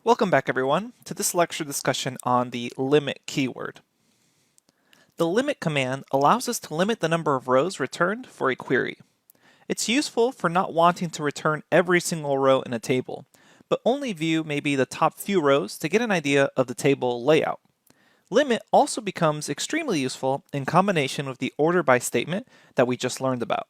Welcome back everyone to this lecture discussion on the limit keyword. The limit command allows us to limit the number of rows returned for a query. It's useful for not wanting to return every single row in a table, but only view maybe the top few rows to get an idea of the table layout. Limit also becomes extremely useful in combination with the order by statement that we just learned about.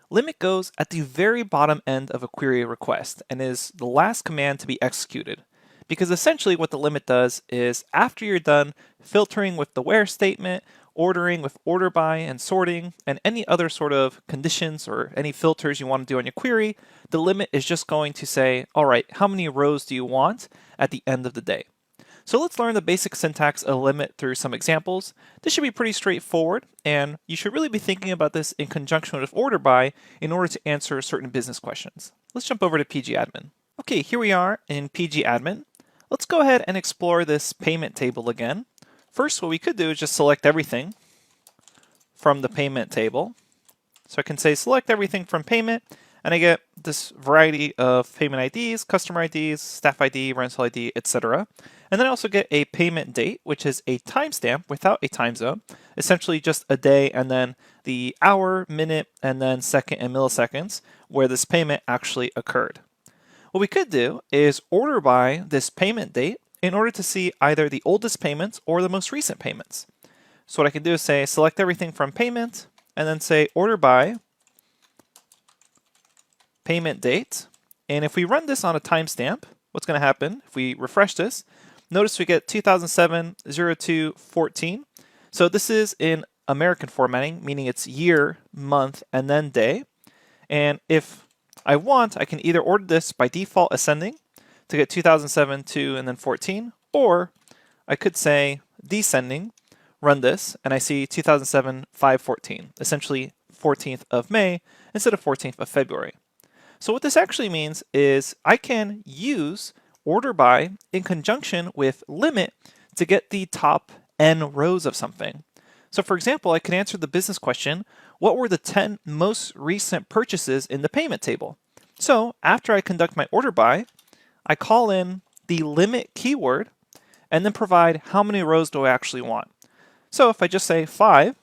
Limit goes at the very bottom end of a query request and is the last command to be executed. Because essentially what the limit does is after you're done filtering with the where statement, ordering with order by and sorting, and any other sort of conditions or any filters you want to do on your query, the limit is just going to say, all right, how many rows do you want at the end of the day? So let's learn the basic syntax of limit through some examples. This should be pretty straightforward, and you should really be thinking about this in conjunction with order by in order to answer certain business questions. Let's jump over to pgadmin. Okay, here we are in pgadmin. Let's go ahead and explore this payment table again. First, what we could do is just select everything from the payment table. So I can say select everything from payment, and I get this variety of payment IDs, customer IDs, staff ID, rental ID, etc. And then I also get a payment date, which is a timestamp without a time zone, essentially just a day and then the hour, minute, and then second and milliseconds where this payment actually occurred. What we could do is order by this payment date in order to see either the oldest payments or the most recent payments. So what I can do is say select everything from payment and then say order by payment date. And if we run this on a timestamp, what's going to happen if we refresh this? Notice we get 2007-02-14. So this is in American formatting, meaning it's year, month, and then day. And if I want, I can either order this by default ascending to get 2007 to and then 14, or I could say descending, run this, and I see 2007-5-14, essentially 14th of May instead of 14th of February. So what this actually means is I can use order by in conjunction with limit to get the top n rows of something. So for example, I can answer the business question, what were the 10 most recent purchases in the payment table? So after I conduct my order by, I call in the limit keyword and then provide how many rows do I actually want. So if I just say 5,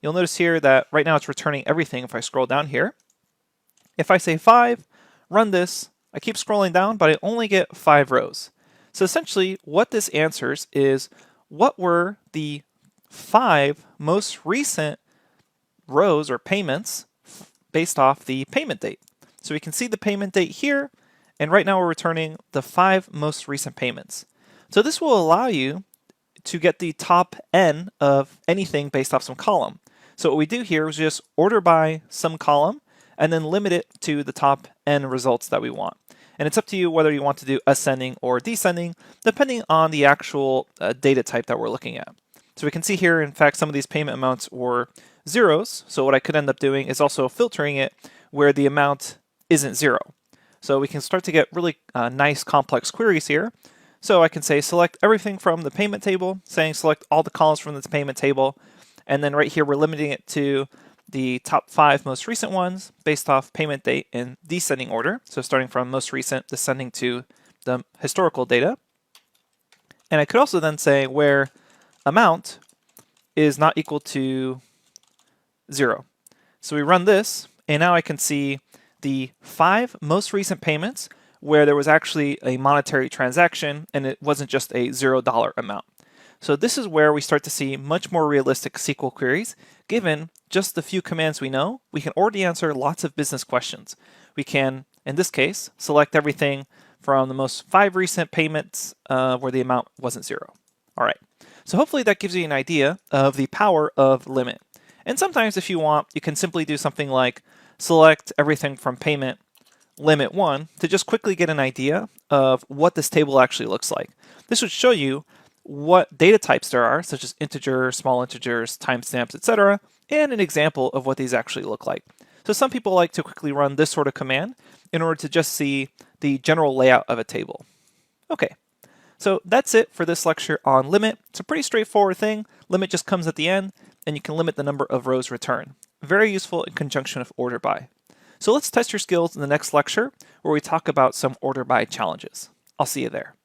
you'll notice here that right now it's returning everything if I scroll down here. If I say 5, run this, I keep scrolling down, but I only get 5 rows. So essentially, what this answers is what were the 5 most recent rows or payments based off the payment date. So we can see the payment date here, and right now we're returning the 5 most recent payments. So this will allow you to get the top n of anything based off some column. So what we do here is just order by some column, and then limit it to the top n results that we want. And it's up to you whether you want to do ascending or descending, depending on the actual data type that we're looking at. So we can see here, in fact, some of these payment amounts were zeros. So what I could end up doing is also filtering it where the amount isn't 0. So we can start to get really nice complex queries here. So I can say select everything from the payment table, saying select all the columns from this payment table. And then right here, we're limiting it to the top 5 most recent ones based off payment date in descending order. So starting from most recent, descending to the historical data. And I could also then say where amount is not equal to 0. So we run this, and now I can see the 5 most recent payments where there was actually a monetary transaction and it wasn't just a $0 amount. So this is where we start to see much more realistic SQL queries. Given just the few commands we know, we can already answer lots of business questions. We can, in this case, select everything from the most 5 recent payments where the amount wasn't 0. All right, so hopefully that gives you an idea of the power of limit. And sometimes if you want, you can simply do something like select everything from payment limit 1 to just quickly get an idea of what this table actually looks like. This would show you what data types there are, such as integers, small integers, timestamps, etc., and an example of what these actually look like. So some people like to quickly run this sort of command in order to just see the general layout of a table. Okay, so that's it for this lecture on limit. It's a pretty straightforward thing. Limit just comes at the end, and you can limit the number of rows returned. Very useful in conjunction with order by. So let's test your skills in the next lecture where we talk about some order by challenges. I'll see you there.